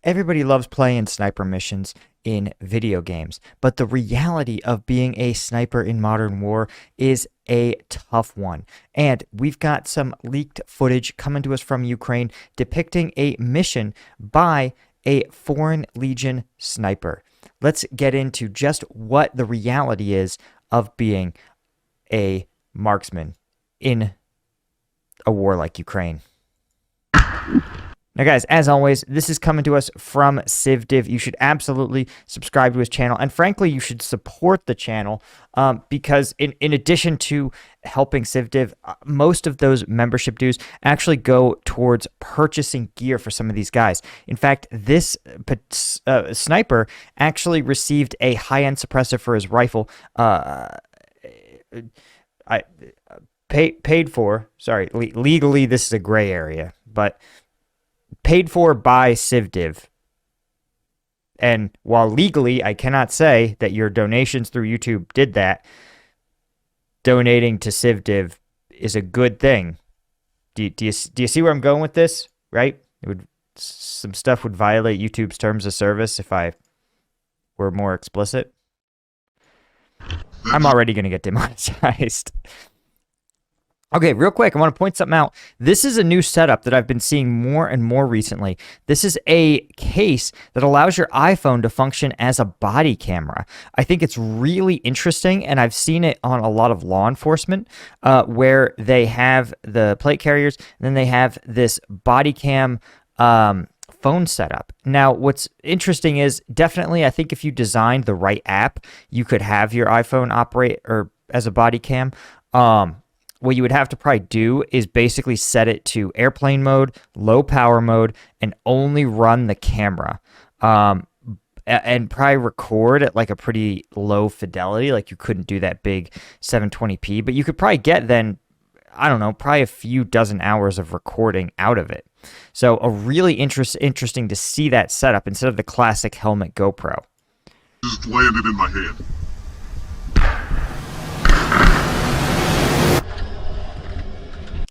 Everybody loves playing sniper missions in video games, but the reality of being a sniper in modern war is a tough one. And we've got some leaked footage coming to us from Ukraine depicting a mission by a Foreign Legion sniper. Let's get into just what the reality is of being a marksman in a war like Ukraine. Now, guys, as always, this is coming to us from CivDiv. You should absolutely subscribe to his channel. And frankly, you should support the channel because in addition to helping CivDiv, most of those membership dues actually go towards purchasing gear for some of these guys. In fact, this sniper actually received a high-end suppressor for his rifle. Paid for. Sorry, legally, this is a gray area, but paid for by CivDiv. And while legally I cannot say that your donations through YouTube did that, donating to CivDiv is a good thing. Do you see where I'm going with this? Right? Some stuff would violate YouTube's terms of service if I were more explicit. I'm already going to get demonetized. Okay, real quick, I want to point something out. This is a new setup that I've been seeing more and more recently. This is a case that allows your iPhone to function as a body camera. I think it's really interesting, and I've seen it on a lot of law enforcement where they have the plate carriers, and then they have this body cam phone setup. Now, what's interesting is definitely, I think if you designed the right app, you could have your iPhone operate or as a body cam. What you would have to probably do is basically set it to airplane mode, low power mode, and only run the camera. And probably record at like a pretty low fidelity. Like you couldn't do that big 720p, but you could probably get then, I don't know, probably a few dozen hours of recording out of it. So a really interesting to see that setup instead of the classic helmet GoPro. Just landed in my hand.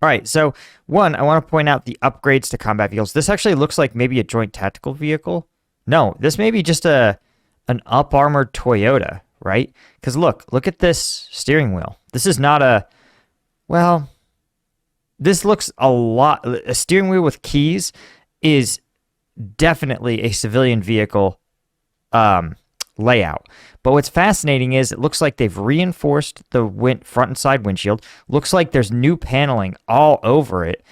All right, so one, I want to point out the upgrades to combat vehicles. This actually looks like maybe a joint tactical vehicle. No, this may be just an up-armored Toyota, right? Because look at this steering wheel. This is not a, well, this looks a lot, a steering wheel with keys is definitely a civilian vehicle layout. But what's fascinating is it looks like they've reinforced the front and side windshield. Looks like there's new paneling all over it.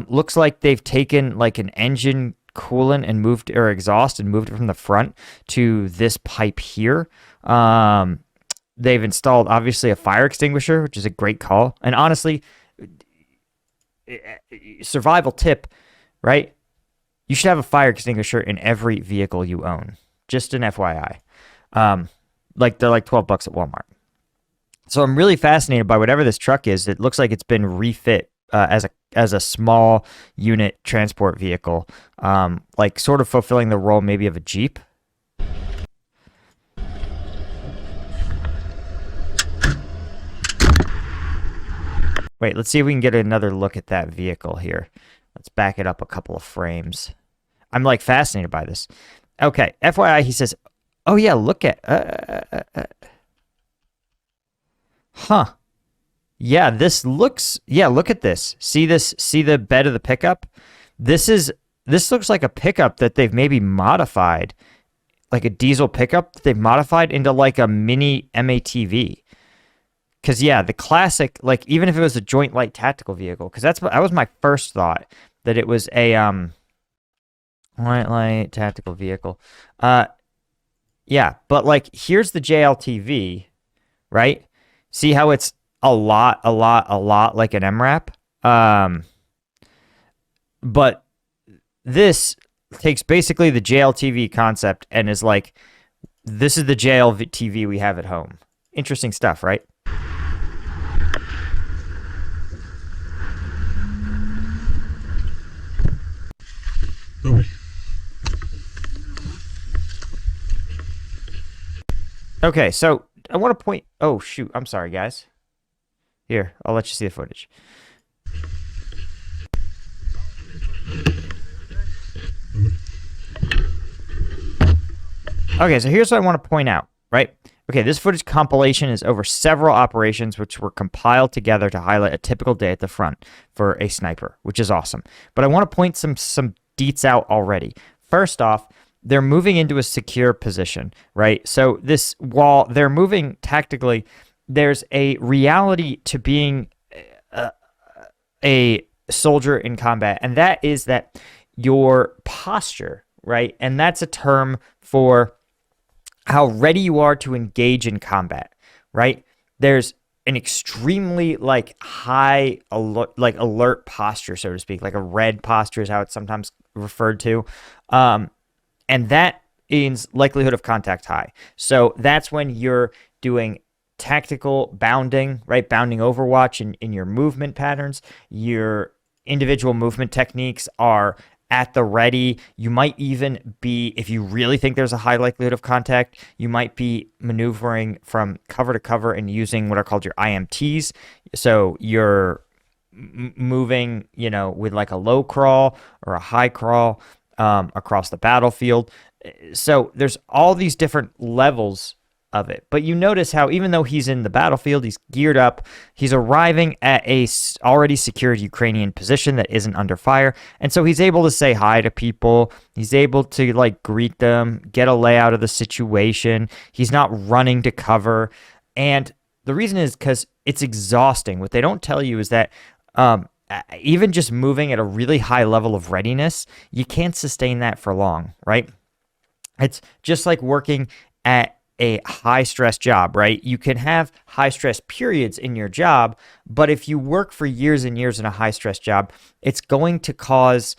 Looks like they've taken like an engine coolant and moved, or exhaust, and moved it from the front to this pipe here. They've installed obviously a fire extinguisher, which is a great call. And honestly, survival tip, right? You should have a fire extinguisher in every vehicle you own. Just an FYI. Like they're like $12 at Walmart. So I'm really fascinated by whatever this truck is. It looks like it's been refit as a small unit transport vehicle, like sort of fulfilling the role maybe of a Jeep. Wait, let's see if we can get another look at that vehicle here. Let's back it up a couple of frames. I'm like fascinated by this. Okay, FYI, he says, oh yeah, look at, huh. Yeah, this looks, yeah, look at this. See this, see the bed of the pickup? This looks like a pickup that they've maybe modified, like a diesel pickup that they've modified into like a mini MATV. Because yeah, the classic, like even if it was a joint light tactical vehicle, because that was my first thought, that it was a light tactical vehicle. Yeah, but like here's the JLTV, right? See how it's a lot like an MRAP? But this takes basically the JLTV concept and is like, this is the JLTV we have at home. Interesting stuff, right? Okay, so I want to point... Oh, shoot. I'm sorry, guys. Here, I'll let you see the footage. Okay, so here's what I want to point out, right? Okay, this footage compilation is over several operations which were compiled together to highlight a typical day at the front for a sniper, which is awesome. But I want to point some deets out already. First off, they're moving into a secure position, right? So this, while they're moving tactically, there's a reality to being a soldier in combat, and that is that your posture, right? And that's a term for how ready you are to engage in combat, right? There's an extremely like high alert posture, so to speak, like a red posture is how it's sometimes referred to, and that means likelihood of contact high. So that's when you're doing tactical bounding, right? Bounding overwatch in your movement patterns. Your individual movement techniques are at the ready. You might even be, if you really think there's a high likelihood of contact, you might be maneuvering from cover to cover and using what are called your IMTs. So you're moving, with like a low crawl or a high crawl across the battlefield. So there's all these different levels of it. But you notice how even though he's in the battlefield, he's geared up, he's arriving at a already secured Ukrainian position that isn't under fire. And so he's able to say hi to people. He's able to like greet them, get a layout of the situation. He's not running to cover. And the reason is because it's exhausting. What they don't tell you is that even just moving at a really high level of readiness, you can't sustain that for long, right? It's just like working at a high stress job, right? You can have high stress periods in your job, but if you work for years and years in a high stress job, it's going to cause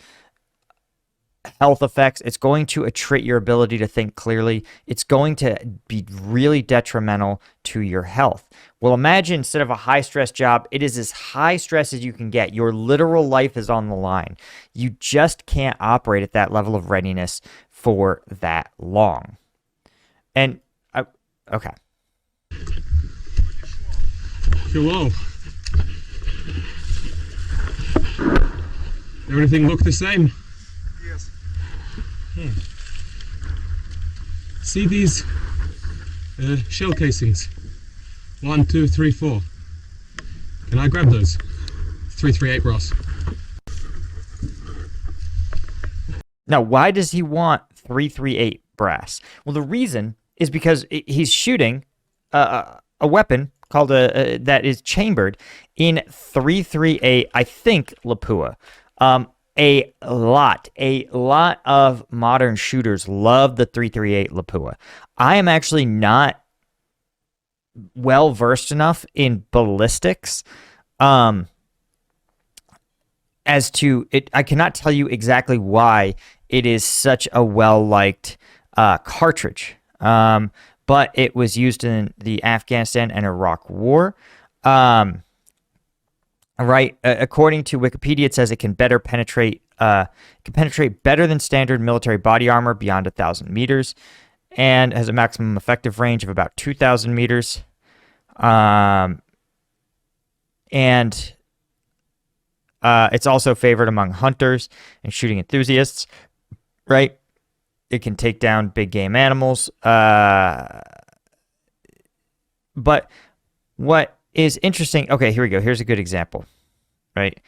health effects. It's going to attrit your ability to think clearly. It's going to be really detrimental to your health. Well, imagine instead of a high stress job, it is as high stress as you can get. Your literal life is on the line. You just can't operate at that level of readiness for that long. And okay. Hello. Everything look the same? Yes. See these shell casings? 1, 2, 3, 4. Can I grab those? 338 Ross. Now, why does he want 338 brass? Well, the reason is because he's shooting a weapon called that is chambered in 338, I think, Lapua. A lot of modern shooters love the 338 Lapua. I am actually not well versed enough in ballistics as to it. I cannot tell you exactly why it is such a well-liked cartridge. But it was used in the Afghanistan and Iraq War. Right. According to Wikipedia, it says it can penetrate better than standard military body armor beyond 1,000 meters, and has a maximum effective range of about 2,000 meters. And it's also favored among hunters and shooting enthusiasts. Right. It can take down big game animals. But what is interesting... Okay, here we go. Here's a good example. Right?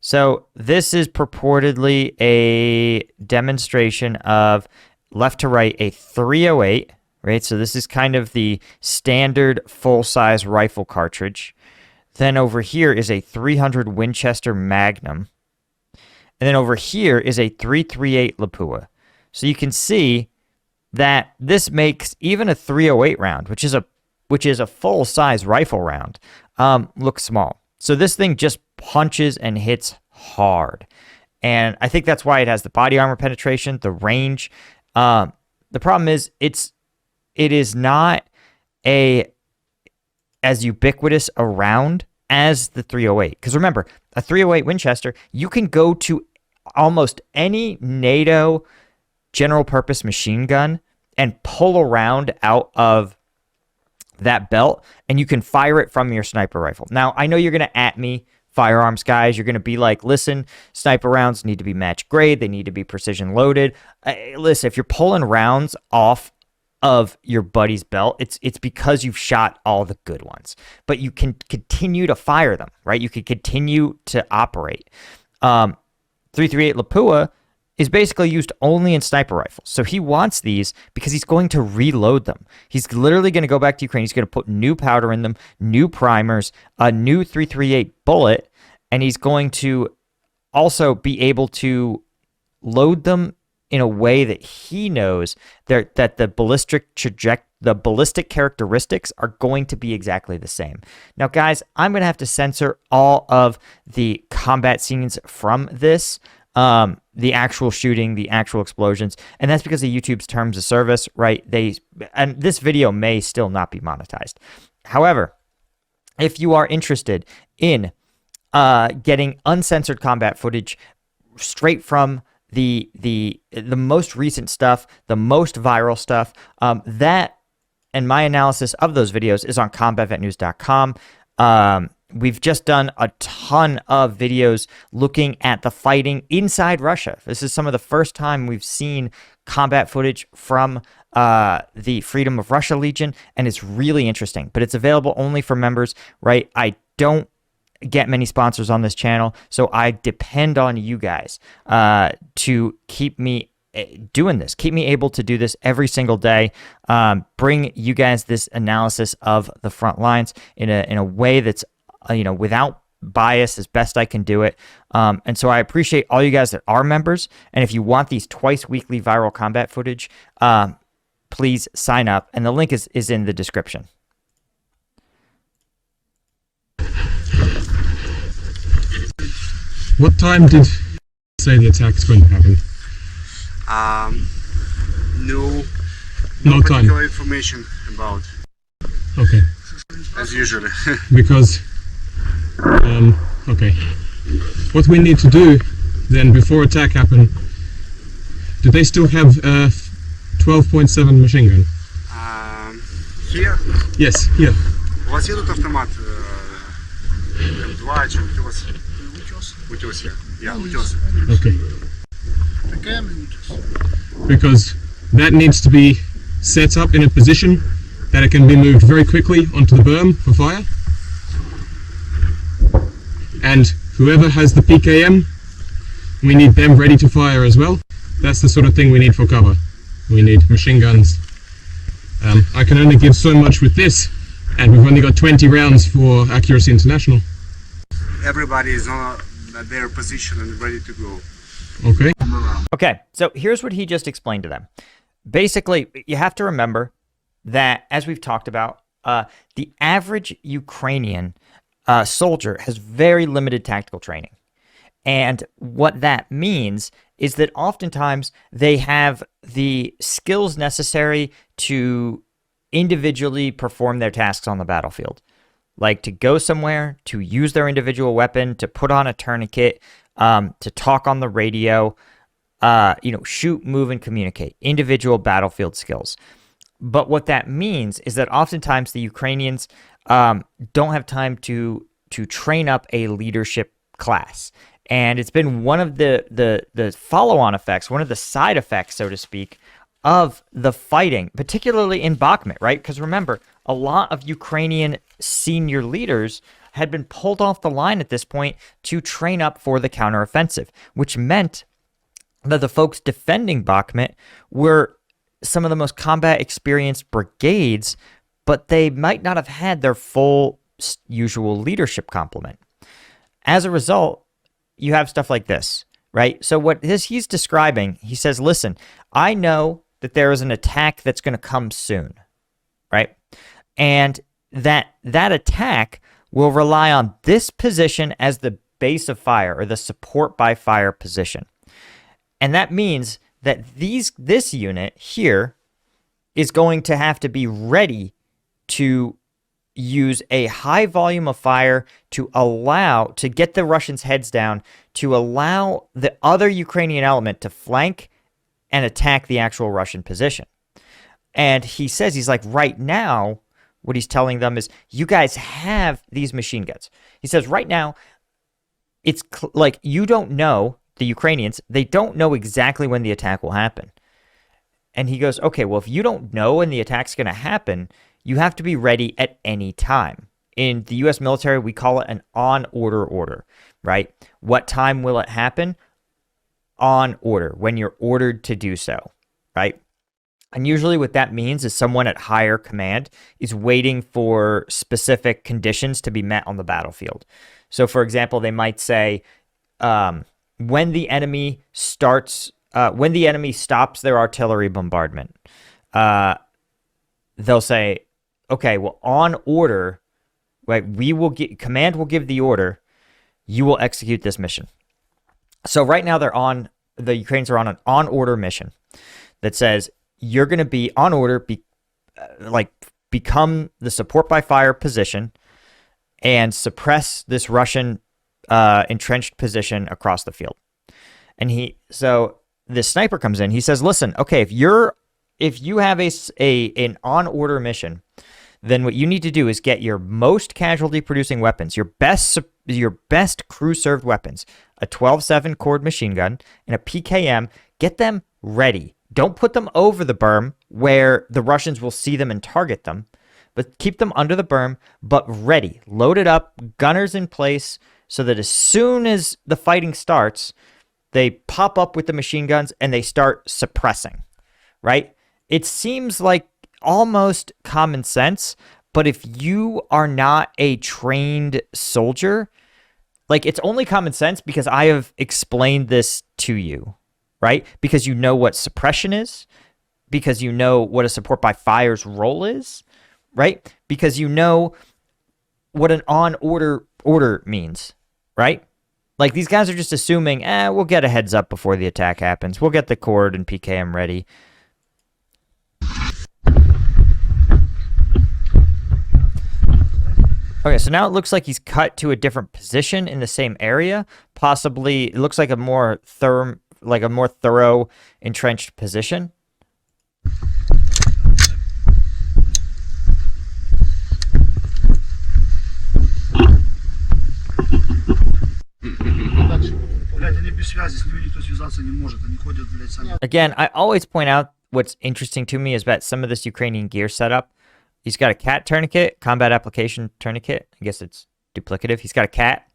So this is purportedly a demonstration of left to right, a 308. Right? So this is kind of the standard full-size rifle cartridge. Then over here is a 300 Winchester Magnum. And then over here is a 338 Lapua. So you can see that this makes even a 308 round, which is a full-size rifle round, look small. So this thing just punches and hits hard. And I think that's why it has the body armor penetration, the range. The problem is it is not as ubiquitous a round as the 308. Because remember, a 308 Winchester, you can go to almost any NATO general purpose machine gun and pull a round out of that belt, and you can fire it from your sniper rifle. Now, I know you're going to at me firearms guys. You're going to be like, listen, sniper rounds need to be match grade. They need to be precision loaded. Listen, if you're pulling rounds off of your buddy's belt, it's because you've shot all the good ones, but you can continue to fire them, right? You can continue to operate. 338 Lapua is basically used only in sniper rifles. So he wants these because he's going to reload them. He's literally going to go back to Ukraine. He's going to put new powder in them, new primers, a new 338 bullet, and he's going to also be able to load them in a way that he knows that the ballistic characteristics are going to be exactly the same. Now, guys, I'm going to have to censor all of the combat scenes from this, the actual shooting, the actual explosions, and that's because of YouTube's terms of service, right? And this video may still not be monetized. However, if you are interested in getting uncensored combat footage straight from the most recent stuff, the most viral stuff, that and my analysis of those videos is on combatvetnews.com. We've just done a ton of videos looking at the fighting inside Russia. This is some of the first time we've seen combat footage from the Freedom of Russia Legion, and it's really interesting, but it's available only for members, right? I don't get many sponsors on this channel, so I depend on you guys to keep me doing this, keep me able to do this every single day, bring you guys this analysis of the front lines in a way that's without bias as best I can do it. And so I appreciate all you guys that are members, and if you want these twice weekly viral combat footage, please sign up, and the link is in the description. What time did you say the attack is going to happen? No No time. particular information about, Okay. as usually. Because, okay. What we need to do then before attack happen, do they still have a 12.7 machine gun? Here, Yes, here. у вас є тут автомат М2 чи утес? Утес є. Я, утес. Okay. Because that needs to be set up in a position that it can be moved very quickly onto the berm for fire. And whoever has the PKM, we need them ready to fire as well. That's the sort of thing we need for cover. We need machine guns. I can only give so much with this, and we've only got 20 rounds for Accuracy International. Everybody is on their position and ready to go. Okay. Okay, so here's what he just explained to them. Basically, you have to remember that, as we've talked about, the average Ukrainian soldier has very limited tactical training. And what that means is that oftentimes they have the skills necessary to individually perform their tasks on the battlefield. Like to go somewhere, to use their individual weapon, to put on a tourniquet, to talk on the radio, shoot, move, and communicate. Individual battlefield skills. But what that means is that oftentimes the Ukrainians don't have time to train up a leadership class. And it's been one of the follow-on effects, one of the side effects, so to speak, of the fighting, particularly in Bakhmut, right? Because remember, a lot of Ukrainian senior leaders had been pulled off the line at this point to train up for the counteroffensive, which meant that the folks defending Bakhmut were some of the most combat experienced brigades, but they might not have had their full usual leadership complement. As a result, you have stuff like this, right? So what he's describing, he says, listen, I know that there is an attack that's going to come soon, right? And that attack will rely on this position as the base of fire, or the support by fire position. And that means that this unit here is going to have to be ready to use a high volume of fire to get the Russians' heads down, to allow the other Ukrainian element to flank and attack the actual Russian position. And he says, he's like, right now, what he's telling them is, you guys have these machine guns. He says, right now, like you don't know, the Ukrainians, they don't know exactly when the attack will happen. And he goes, okay, well, if you don't know when the attack's going to happen, you have to be ready at any time. In the U.S. military, we call it an on-order order, right? What time will it happen? On order, when you're ordered to do so, right? And usually what that means is someone at higher command is waiting for specific conditions to be met on the battlefield. So, for example, they might say, when the enemy stops their artillery bombardment, they'll say, okay, well, on order, right, command will give the order, you will execute this mission. So right now the Ukrainians are on an on-order mission that says you're going to be on order, become the support by fire position and suppress this Russian entrenched position across the field. And so this sniper comes in. He says, "Listen, okay, if you have an on-order mission, then what you need to do is get your most casualty-producing weapons, your best crew-served weapons, a 12-7 cord machine gun and a PKM. Get them ready. Don't put them over the berm where the Russians will see them and target them, but keep them under the berm, but ready. Loaded up, gunners in place, so that as soon as the fighting starts, they pop up with the machine guns and they start suppressing, right? It seems like almost common sense, but if you are not a trained soldier, like it's only common sense because I have explained this to you, right? Because you know what suppression is, because you know what a support by fire's role is, right? Because you know what an on order means, right? Like these guys are just assuming, we'll get a heads up before the attack happens. We'll get the cord and PKM ready. Okay, so now it looks like he's cut to a different position in the same area. Possibly, it looks like a more thorough entrenched position. Again, I always point out what's interesting to me is that some of this Ukrainian gear setup. He's got a CAT tourniquet, combat application tourniquet. I guess it's duplicative. He's got a CAT.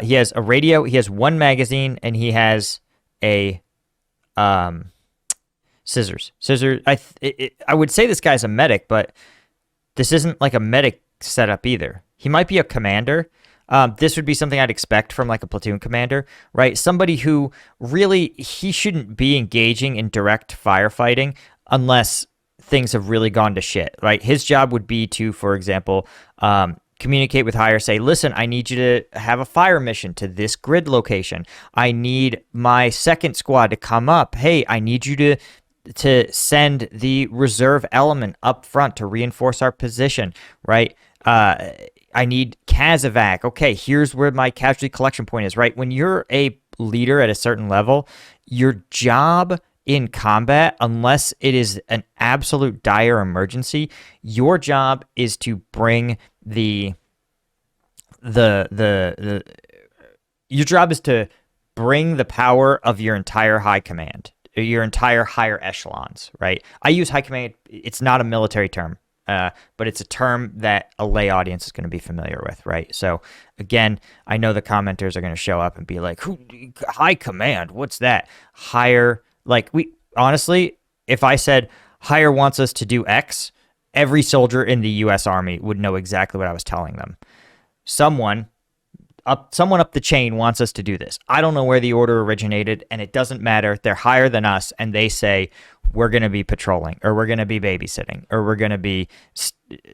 He has a radio. He has one magazine, and he has a scissors. I would say this guy's a medic, but this isn't like a medic setup either. He might be a commander. This would be something I'd expect from like a platoon commander, right? Somebody who really, he shouldn't be engaging in direct firefighting unless things have really gone to shit, right? His job would be to, for example, communicate with higher, say, listen, I need you to have a fire mission to this grid location. I need my second squad to come up. Hey, I need you to send the reserve element up front to reinforce our position, right? I need Kazovac. Okay, here's where my casualty collection point is, right? When you're a leader at a certain level, your job in combat, unless it is an absolute dire emergency, your job is to bring your job is to bring the power of your entire high command, your entire higher echelons, right? I use high command. It's not a military term, but it's a term that a lay audience is going to be familiar with, right? So again, I know the commenters are going to show up and be like, high command, what's that? Higher. Like, honestly, if I said higher wants us to do X, every soldier in the U.S. Army would know exactly what I was telling them. Someone up the chain wants us to do this. I don't know where the order originated, and it doesn't matter. They're higher than us, and they say, we're going to be patrolling, or we're going to be babysitting, or we're going to be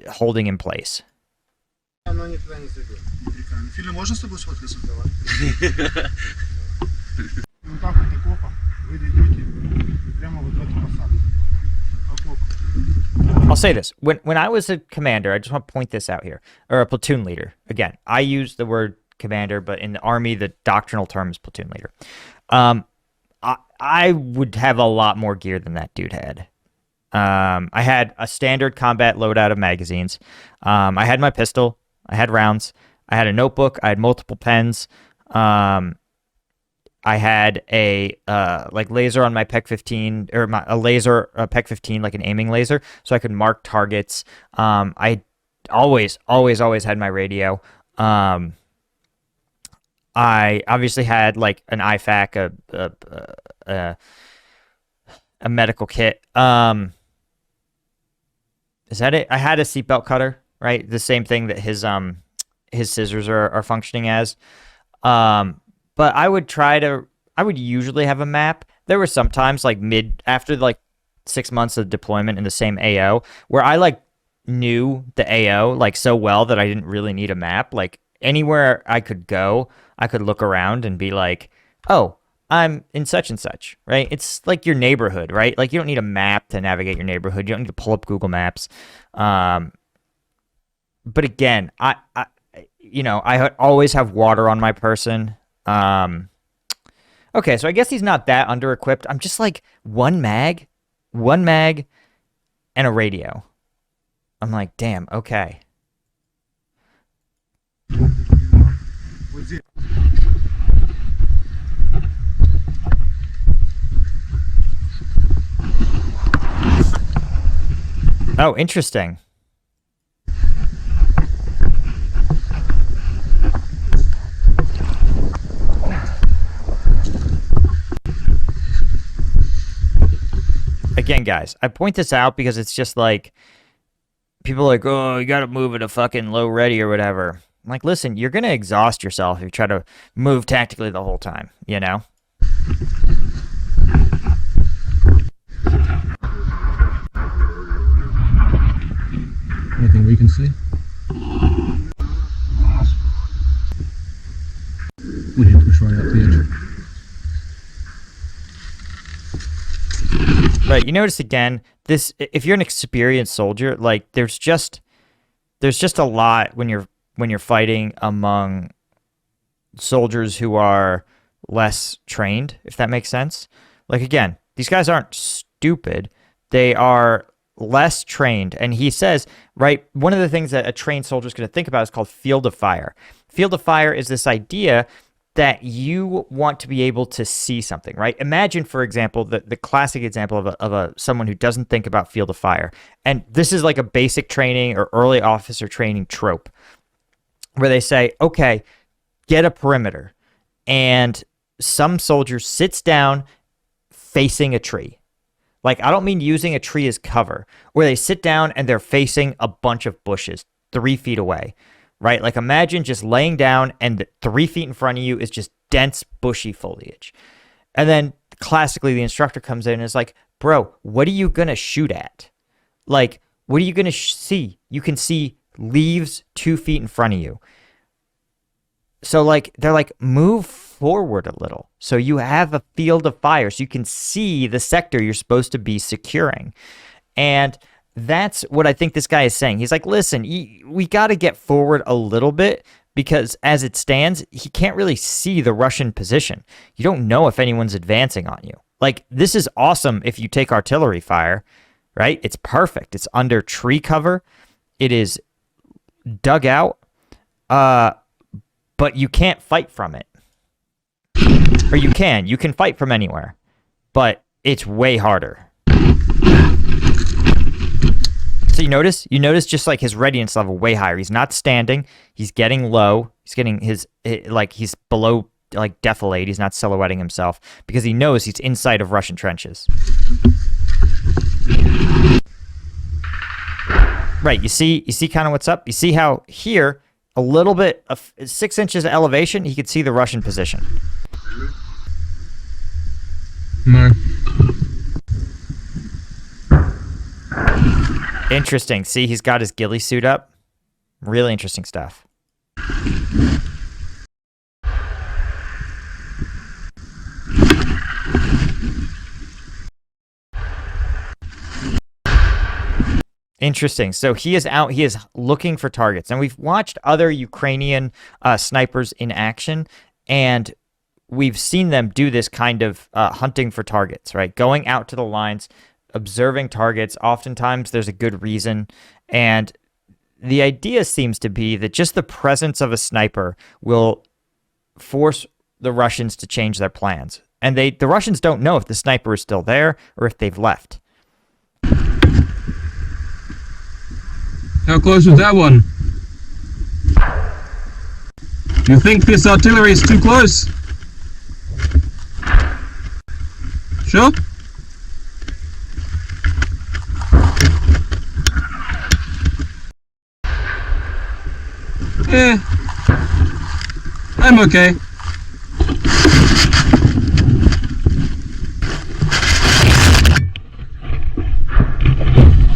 holding in place. I'll say this. When I was a commander, I just want to point this out here, or a platoon leader. Again, I use the word commander, but in the Army, the doctrinal term is platoon leader. I would have a lot more gear than that dude had. I had a standard combat loadout of magazines. I had my pistol. I had rounds. I had a notebook. I had multiple pens. I had a like laser on my PEC 15 or a laser PEC 15, like an aiming laser, so I could mark targets. I always had my radio. I obviously had like an IFAC, a medical kit. Is that it? I had a seatbelt cutter, right? The same thing that his scissors are functioning as. But I would usually have a map. There were some times like after like 6 months of deployment in the same AO where I like knew the AO like so well that I didn't really need a map. Like anywhere I could go, I could look around and be like, oh, I'm in such and such, right? It's like your neighborhood, right? Like you don't need a map to navigate your neighborhood. You don't need to pull up Google Maps. But again, I always have water on my person. Okay, so I guess he's not that under equipped. I'm just like one mag, and a radio. I'm like, damn, okay. Oh, interesting. Again, guys, I point this out because it's just like people are like, oh, you got to move at a fucking low ready or whatever. I'm like, listen, you're going to exhaust yourself if you try to move tactically the whole time, you know? Anything we can see? We need to push right up the edge. Right, you notice again, this if you're an experienced soldier, like there's just a lot when you're fighting among soldiers who are less trained, if that makes sense. Like again, these guys aren't stupid. They are less trained. And he says, right, one of the things that a trained soldier is going to think about is called field of fire. Field of fire is this idea that you want to be able to see something, right? Imagine, for example, the classic example of someone who doesn't think about field of fire. And this is like a basic training or early officer training trope where they say, okay, get a perimeter. And some soldier sits down facing a tree. Like, I don't mean using a tree as cover, where they sit down and they're facing a bunch of bushes 3 feet away, right? Like, imagine just laying down and 3 feet in front of you is just dense, bushy foliage. And then classically, the instructor comes in and is like, bro, what are you going to shoot at? Like, what are you going to see? You can see leaves 2 feet in front of you. So, like, they're like, move forward a little. So you have a field of fire. So you can see the sector you're supposed to be securing. And that's what I think this guy is saying. He's like, listen, we got to get forward a little bit because as it stands, he can't really see the Russian position. You don't know if anyone's advancing on you. Like, this is awesome if you take artillery fire, right? It's perfect. It's under tree cover. It is dug out. But you can't fight from it. Or you can fight from anywhere, but it's way harder. So you notice just like his readiness level way higher. He's not standing, he's getting low. He's getting he's below like defilade. He's not silhouetting himself because he knows he's inside of Russian trenches. Right, you see kind of what's up? You see how here a little bit of 6 inches of elevation, he could see the Russian position. No. Interesting. See, he's got his ghillie suit up. Really interesting stuff. Interesting. So he is out. He is looking for targets. And we've watched other Ukrainian snipers in action, and we've seen them do this kind of hunting for targets, right? Going out to the lines, observing targets. Oftentimes there's a good reason. And the idea seems to be that just the presence of a sniper will force the Russians to change their plans. And the Russians don't know if the sniper is still there or if they've left. How close was that one? You think this artillery is too close? Sure? Yeah. I'm okay.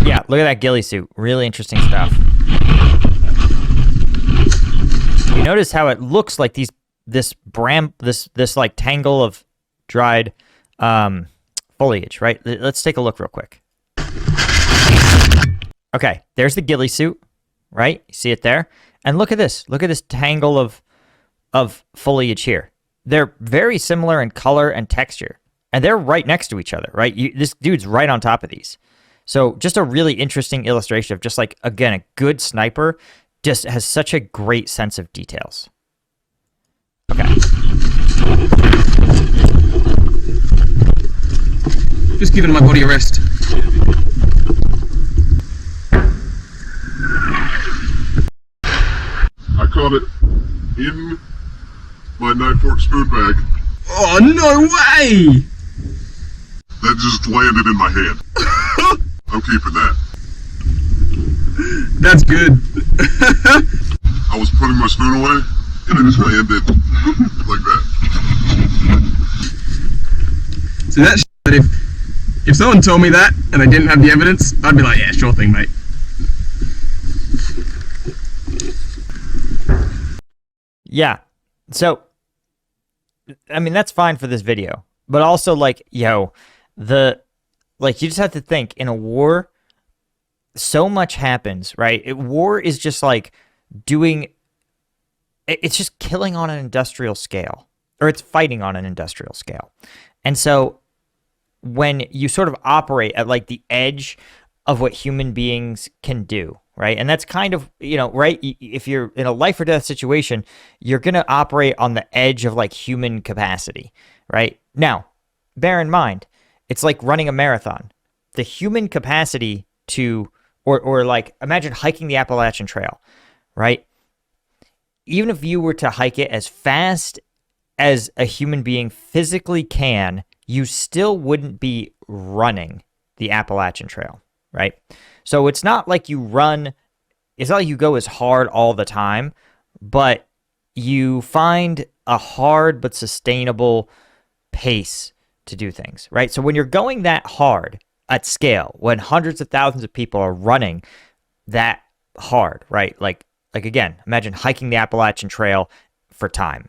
Yeah, look at that ghillie suit. Really interesting stuff. You notice how it looks like this like tangle of dried foliage, right? Let's take a look real quick. Okay, there's the ghillie suit, right? You see it there? And look at this. Look at this tangle of foliage here. They're very similar in color and texture, and they're right next to each other, right? This dude's right on top of these. So just a really interesting illustration of just like, again, a good sniper just has such a great sense of details. Okay. Just giving my body a rest. I caught it in my knife, fork, spoon bag. Oh, no way! That just landed in my hand. I'm keeping that. That's good. I was putting my spoon away, and it just landed like that. So that's that if someone told me that and they didn't have the evidence, I'd be like, yeah, sure thing, mate. Yeah. So, I mean, that's fine for this video. But also, like, yo, you just have to think, in a war, so much happens, right? War is just like it's just killing on an industrial scale, or it's fighting on an industrial scale. And so when you sort of operate at like the edge of what human beings can do, right? And that's kind of, right? If you're in a life or death situation, you're going to operate on the edge of like human capacity, right? Now, bear in mind, it's like running a marathon. The human capacity to, or like, imagine hiking the Appalachian Trail, right? Even if you were to hike it as fast as a human being physically can, you still wouldn't be running the Appalachian Trail, right? So it's not like you go as hard all the time, but you find a hard but sustainable pace to do things, right? So when you're going that hard at scale, when hundreds of thousands of people are running that hard, right? Like again, imagine hiking the Appalachian Trail for time.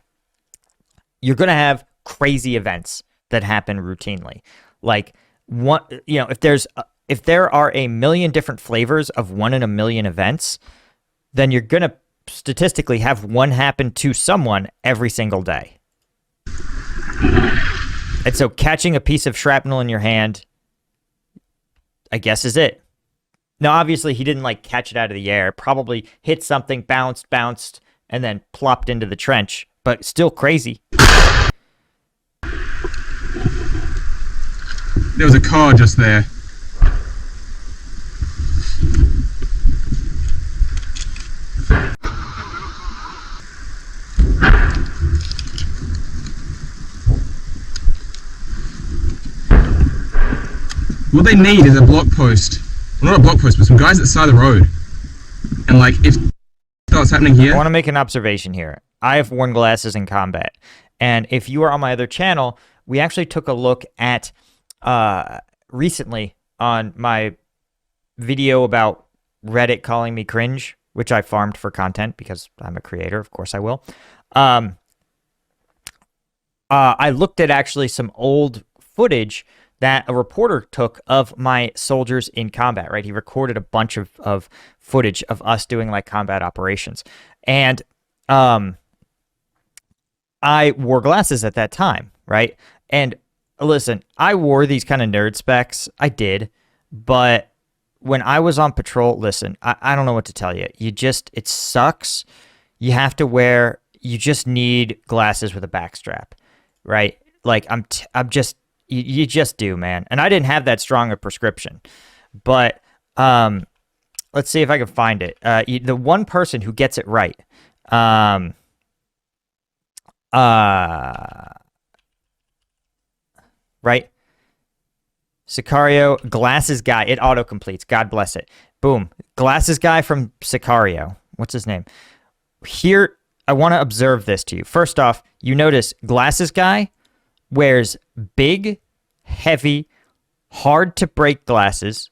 You're going to have crazy events that happen routinely. Like if there are a million different flavors of 1 in a million events, then you're going to statistically have one happen to someone every single day. And so catching a piece of shrapnel in your hand, I guess, is it. Now, obviously, he didn't like catch it out of the air. Probably hit something, bounced, and then plopped into the trench. But still crazy. There was a car just there. What they need is a block post. Well, not a block post, but some guys at the side of the road. And like, if what's happening here. I want to make an observation here. I have worn glasses in combat. And if you are on my other channel, we actually took a look at recently on my video about Reddit calling me cringe, which I farmed for content because I'm a creator. Of course I will. I looked at actually some old footage that a reporter took of my soldiers in combat, right? He recorded a bunch of footage of us doing like combat operations. And I wore glasses at that time, right? And listen, I wore these kind of nerd specs. I did. But when I was on patrol, listen, I don't know what to tell you. It sucks. You have to wear you just need glasses with a backstrap, right? Like I'm just you just do, man. And I didn't have that strong a prescription, but let's see if I can find it. The one person who gets it right, right? Sicario, glasses guy. It auto-completes. God bless it. Boom. Glasses guy from Sicario. What's his name? Here, I want to observe this to you. First off, you notice glasses guy wears big, heavy, hard to break glasses.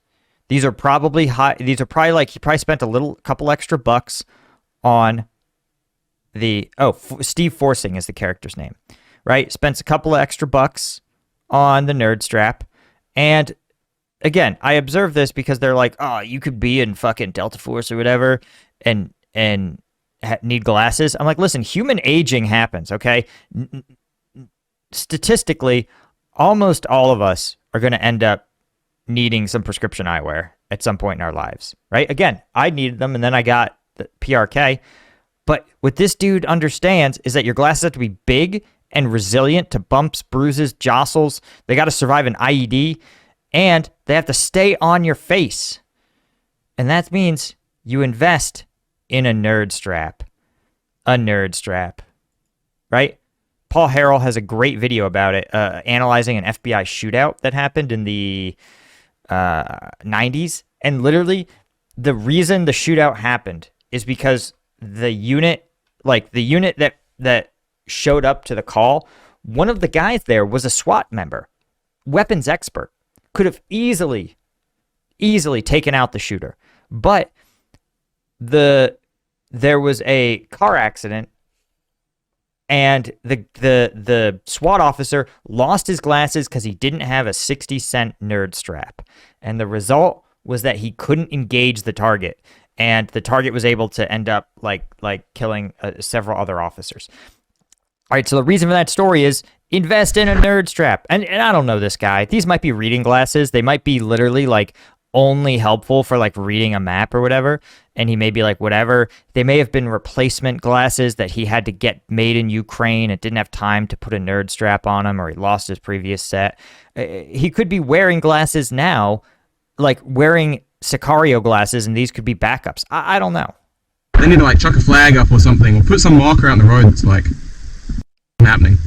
These are probably high. These are probably like he probably spent a couple extra bucks on the. Steve Forsing is the character's name, right? Spends a couple of extra bucks on the nerd strap. And again, I observe this because they're like, oh, you could be in fucking Delta Force or whatever and need glasses. I'm like, listen, human aging happens, okay? Statistically, almost all of us are going to end up needing some prescription eyewear at some point in our lives, right? Again, I needed them and then I got the PRK. But what this dude understands is that your glasses have to be big and resilient to bumps, bruises, jostles. They got to survive an IED, and they have to stay on your face. And that means you invest in a nerd strap. A nerd strap, right? Paul Harrell has a great video about it, analyzing an FBI shootout that happened in the 90s. And literally, the reason the shootout happened is because the unit that showed up to the call, one of the guys there was a SWAT member, weapons expert, could have easily taken out the shooter. But there was a car accident and the SWAT officer lost his glasses because he didn't have a 60-cent nerd strap. And the result was that he couldn't engage the target. And the target was able to end up like killing several other officers. All right, so the reason for that story is invest in a nerd strap. And I don't know this guy. These might be reading glasses. They might be literally like only helpful for like reading a map or whatever. And he may be like, whatever. They may have been replacement glasses that he had to get made in Ukraine and didn't have time to put a nerd strap on them, or he lost his previous set. He could be wearing glasses now, like wearing Sicario glasses, and these could be backups. I don't know. They need to like chuck a flag up or something, or put some marker out in the road that's like happening.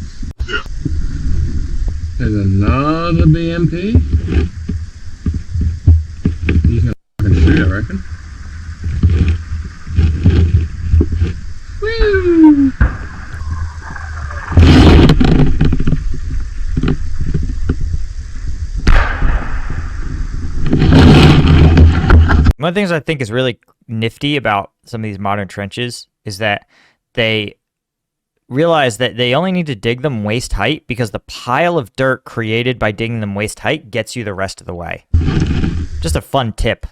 Yeah. There's another BMP. He's gonna fucking shoot, I reckon. Woo! One of the things I think is really nifty about some of these modern trenches is that they realize that they only need to dig them waist height because the pile of dirt created by digging them waist height gets you the rest of the way. Just a fun tip.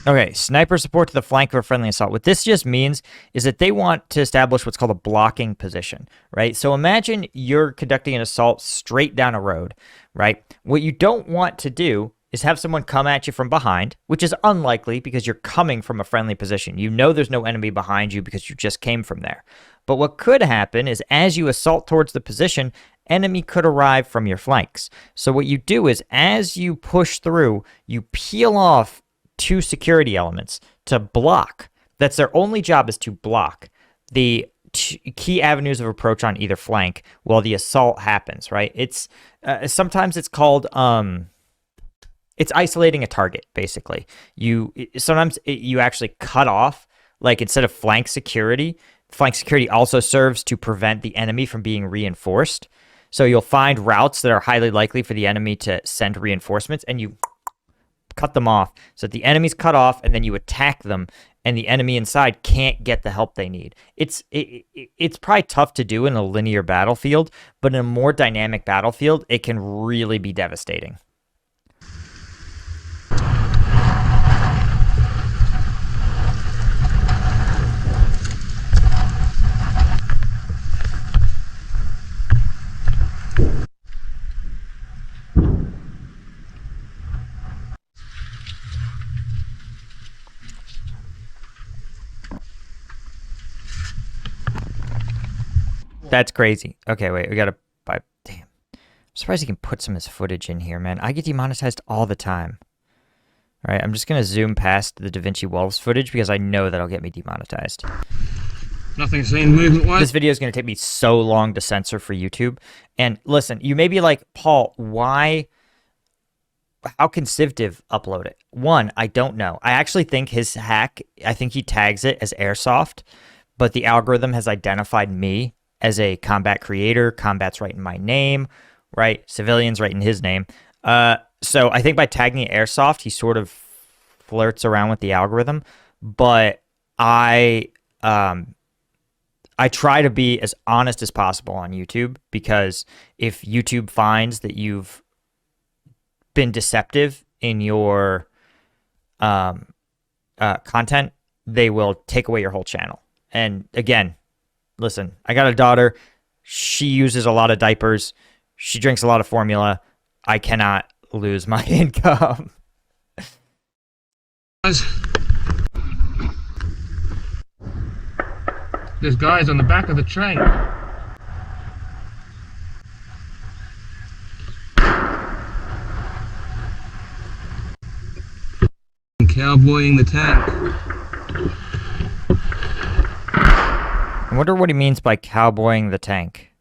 Okay, sniper support to the flank of a friendly assault. What this just means is that they want to establish what's called a blocking position, right? So imagine you're conducting an assault straight down a road, right? What you don't want to do is have someone come at you from behind, which is unlikely because you're coming from a friendly position. You know there's no enemy behind you because you just came from there. But what could happen is as you assault towards the position, enemy could arrive from your flanks. So what you do is as you push through, you peel off two security elements to block. That's their only job, is to block the key avenues of approach on either flank while the assault happens, right? It's sometimes it's called it's isolating a target, basically. Sometimes you actually cut off, like instead of flank security also serves to prevent the enemy from being reinforced. So you'll find routes that are highly likely for the enemy to send reinforcements, and you cut them off so that the enemy's cut off, and then you attack them, and the enemy inside can't get the help they need. It's probably tough to do in a linear battlefield, but in a more dynamic battlefield, it can really be devastating. That's crazy. Okay, wait. We got to buy. Damn. I'm surprised he can put some of his footage in here, man. I get demonetized all the time. All right, I'm just going to zoom past the DaVinci Wolves footage because I know that'll get me demonetized. Nothing seen movement-wise. This video is going to take me so long to censor for YouTube. And listen, you may be like, Paul, why? How can Civdiv upload it? One, I don't know. I actually think his hack, I think he tags it as Airsoft, but the algorithm has identified me as a combat creator. Combat's right in my name, right? Civilian's right in his name. So I think by tagging it Airsoft, he sort of flirts around with the algorithm. But I try to be as honest as possible on YouTube, because if YouTube finds that you've been deceptive in your content, they will take away your whole channel. And again, listen, I got a daughter. She uses a lot of diapers. She drinks a lot of formula. I cannot lose my income. There's guys on the back of the train. Cowboying the tank. I wonder what he means by cowboying the tank.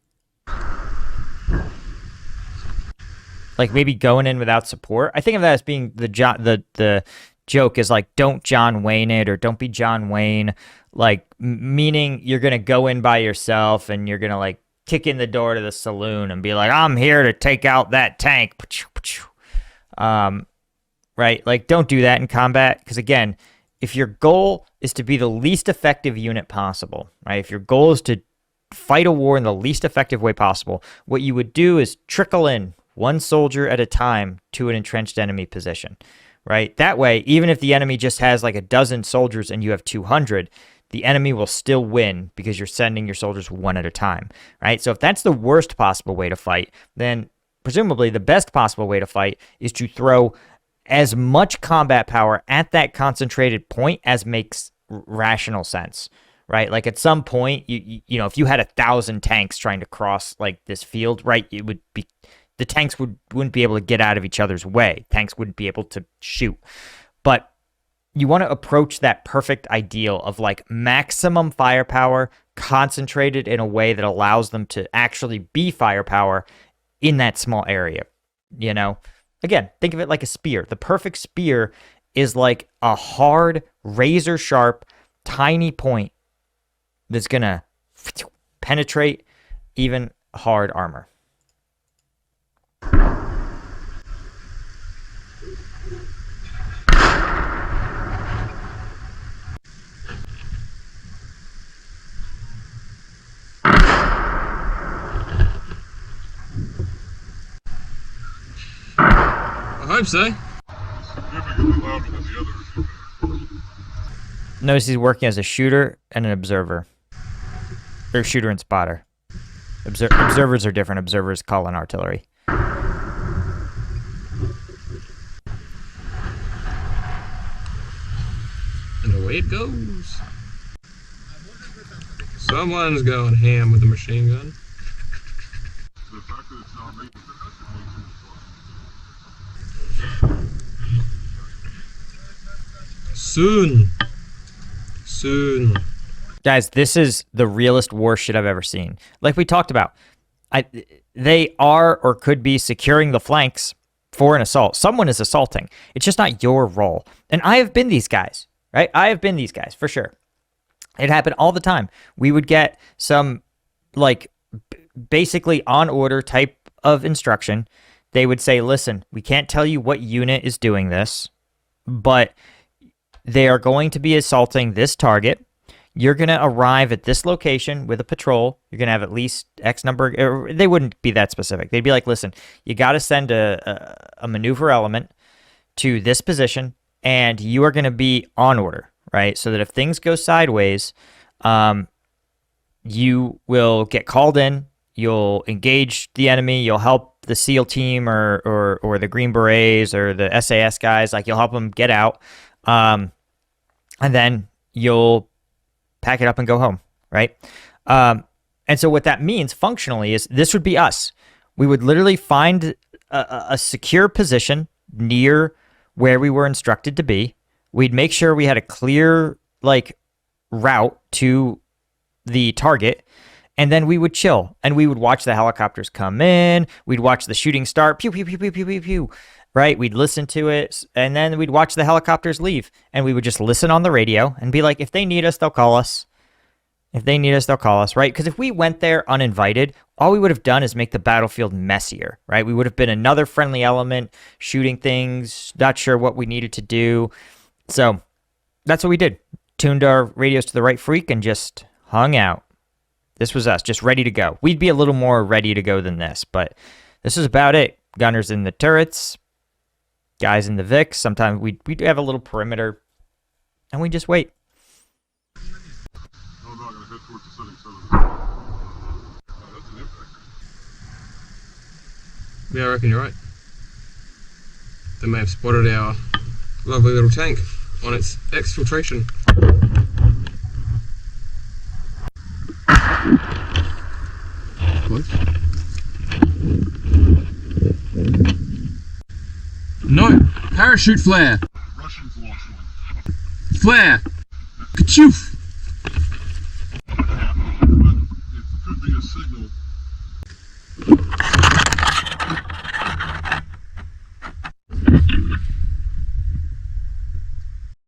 Like maybe going in without support. I think of that as being the joke is like, don't John Wayne it, or don't be John Wayne. Like meaning you're gonna go in by yourself and you're gonna like kick in the door to the saloon and be like, I'm here to take out that tank. Right? Like, don't do that in combat, because again, if your goal is to be the least effective unit possible, right? If your goal is to fight a war in the least effective way possible, what you would do is trickle in one soldier at a time to an entrenched enemy position, right? That way, even if the enemy just has like a dozen soldiers and you have 200, the enemy will still win because you're sending your soldiers one at a time, right? So if that's the worst possible way to fight, then presumably the best possible way to fight is to throw as much combat power at that concentrated point as makes rational sense, right? Like at some point, you know, if you had 1,000 tanks trying to cross like this field, right, it would be, the tanks wouldn't be able to get out of each other's way. Tanks wouldn't be able to shoot. But you want to approach that perfect ideal of like maximum firepower concentrated in a way that allows them to actually be firepower in that small area, you know? Again, think of it like a spear. The perfect spear is like a hard, razor-sharp, tiny point that's going to penetrate even hard armor. I hope so. Significantly louder than the others. Notice he's working as a shooter and an observer. Or shooter and spotter. Observers are different. Observers call in artillery. And away it goes. Someone's going ham with a machine gun. The fact that it's not making Soon. Guys, this is the realest war shit I've ever seen. Like we talked about, they are or could be securing the flanks for an assault. Someone is assaulting. It's just not your role. And I have been these guys, right? I have been these guys, for sure. It happened all the time. We would get some, like, basically on order type of instruction. They would say, listen, we can't tell you what unit is doing this, but they are going to be assaulting this target. You're going to arrive at this location with a patrol. You're going to have at least X number. They wouldn't be that specific. They'd be like, listen, you got to send a maneuver element to this position, and you are going to be on order, right? So that if things go sideways, you will get called in. You'll engage the enemy. You'll help the SEAL team or the Green Berets or the SAS guys. Like, you'll help them get out. And then you'll pack it up and go home, right? And so what that means functionally is this would be us. We would literally find a secure position near where we were instructed to be. We'd make sure we had a clear like route to the target, and then we would chill and we would watch the helicopters come in. We'd watch the shooting start, pew pew pew pew pew pew pew. Right? We'd listen to it, and then we'd watch the helicopters leave, and we would just listen on the radio and be like, if they need us, they'll call us. If they need us, they'll call us, right? Because if we went there uninvited, all we would have done is make the battlefield messier, right? We would have been another friendly element, shooting things, not sure what we needed to do. So that's what we did. Tuned our radios to the right freak and just hung out. This was us, just ready to go. We'd be a little more ready to go than this, but this is about it. Gunners in the turrets, guys in the VIX. Sometimes we'd have a little perimeter, and we just wait. Oh no, I'm gonna head towards the setting sun. Oh, that's an impact. Yeah, I reckon you're right. They may have spotted our lovely little tank on its exfiltration. Close. No! Parachute flare! Russians launched one. Flare! Kachoof! It could be a signal.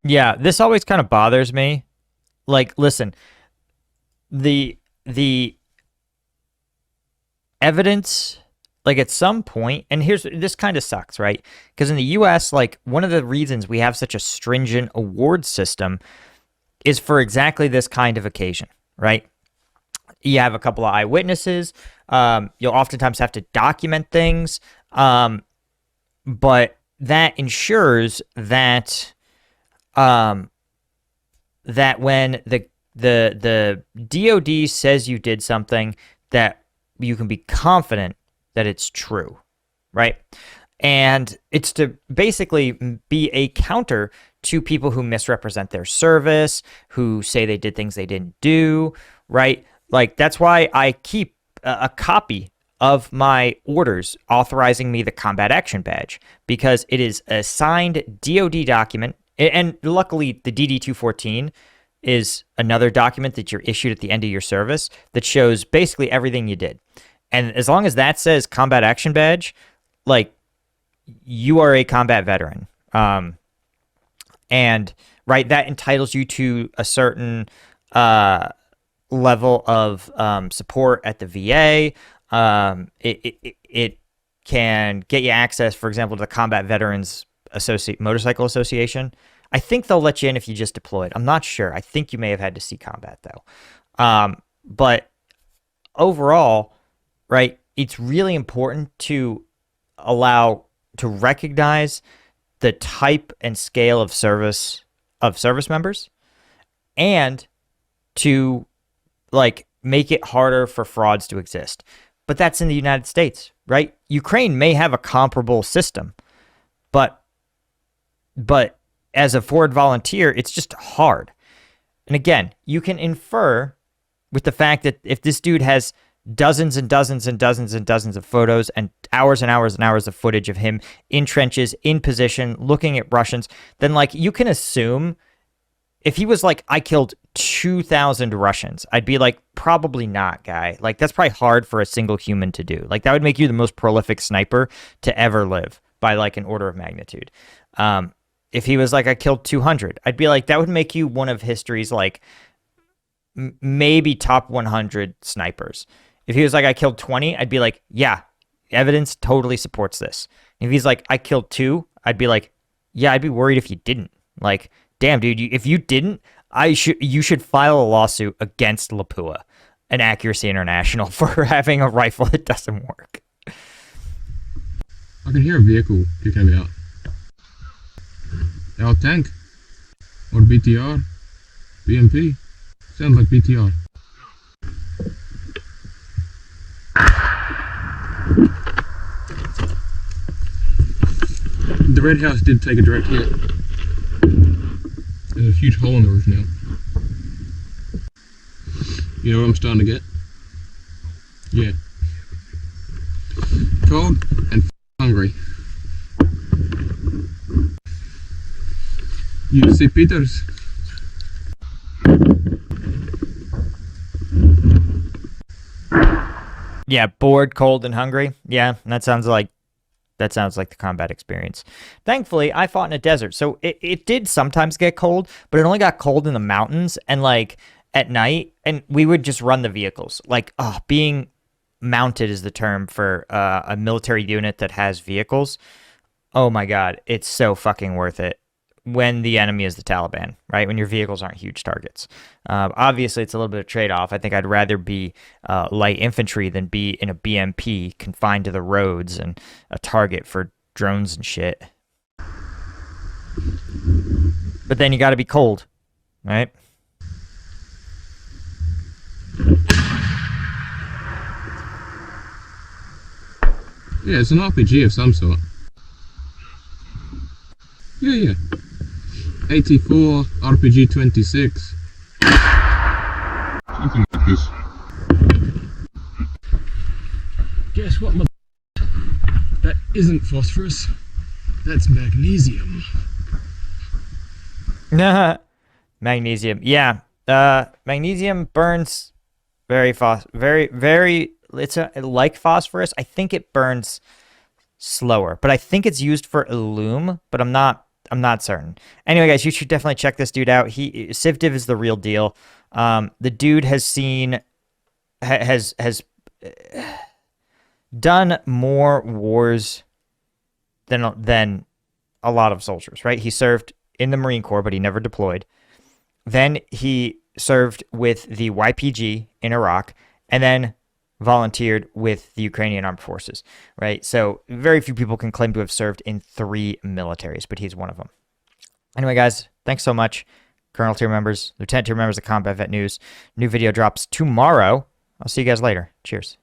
Yeah, this always kind of bothers me. Like, listen, the evidence, like at some point, and this kind of sucks, right? Because in the US, like one of the reasons we have such a stringent award system is for exactly this kind of occasion, right? You have a couple of eyewitnesses. You'll oftentimes have to document things, but that ensures that that when the DoD says you did something, that you can be confident that it's true, right? And it's to basically be a counter to people who misrepresent their service, who say they did things they didn't do, right? Like, that's why I keep a copy of my orders authorizing me the combat action badge, because it is a signed DoD document. And luckily, the DD-214 is another document that you're issued at the end of your service that shows basically everything you did. And as long as that says combat action badge, like, you are a combat veteran. And, right, that entitles you to a certain level of support at the VA. It can get you access, for example, to the Combat Veterans Motorcycle Association. I think they'll let you in if you just deployed. I'm not sure. I think you may have had to see combat, though. But overall, right, it's really important to recognize the type and scale of service members, and to like make it harder for frauds to exist. But that's in the United States, right? Ukraine may have a comparable system, but as a forward volunteer, it's just hard. And again, you can infer with the fact that if this dude has dozens and dozens and dozens and dozens of photos and hours and hours and hours of footage of him in trenches, in position, looking at Russians, then like you can assume if he was like, I killed 2,000 Russians, I'd be like, probably not, guy. Like, that's probably hard for a single human to do. Like, that would make you the most prolific sniper to ever live by like an order of magnitude. If he was like, I killed 200, I'd be like, that would make you one of history's like maybe top 100 snipers. If he was like, I killed 20, I'd be like, yeah, evidence totally supports this. If he's like, I killed 2, I'd be like, yeah, I'd be worried if you didn't. Like, damn, dude, if you didn't, you should file a lawsuit against Lapua and Accuracy International for having a rifle that doesn't work. I can hear a vehicle picking me out. Our tank? Or BTR? BMP? Sounds like BTR. The red house did take a direct hit. There's a huge hole in the roof now. You know what I'm starting to get? Yeah. Cold and hungry. You see Peters? Yeah, bored, cold, and hungry. Yeah, that sounds like the combat experience. Thankfully, I fought in a desert, so it did sometimes get cold, but it only got cold in the mountains and like at night, and we would just run the vehicles. Like, being mounted is the term for a military unit that has vehicles. Oh my God, it's so fucking worth it when the enemy is the Taliban, right? When your vehicles aren't huge targets. Obviously, it's a little bit of trade-off. I think I'd rather be light infantry than be in a BMP confined to the roads and a target for drones and shit. But then you got to be cold, right? Yeah, it's an RPG of some sort. Yeah. 84, RPG 26. Something like this. Guess what, that isn't phosphorus. That's magnesium. Magnesium. Yeah. Magnesium burns very it's like phosphorus. I think it burns slower, but I think it's used for illume, but I'm not certain. Anyway, guys, you should definitely check this dude out. Civdiv is the real deal. The dude has done more wars than a lot of soldiers, right? He served in the Marine Corps, but he never deployed. Then he served with the YPG in Iraq, and then volunteered with the Ukrainian Armed Forces, right? So very few people can claim to have served in 3 militaries, but he's one of them. Anyway, guys, thanks so much. Colonel tier members, Lieutenant tier members of Combat Vet News. New video drops tomorrow. I'll see you guys later. Cheers.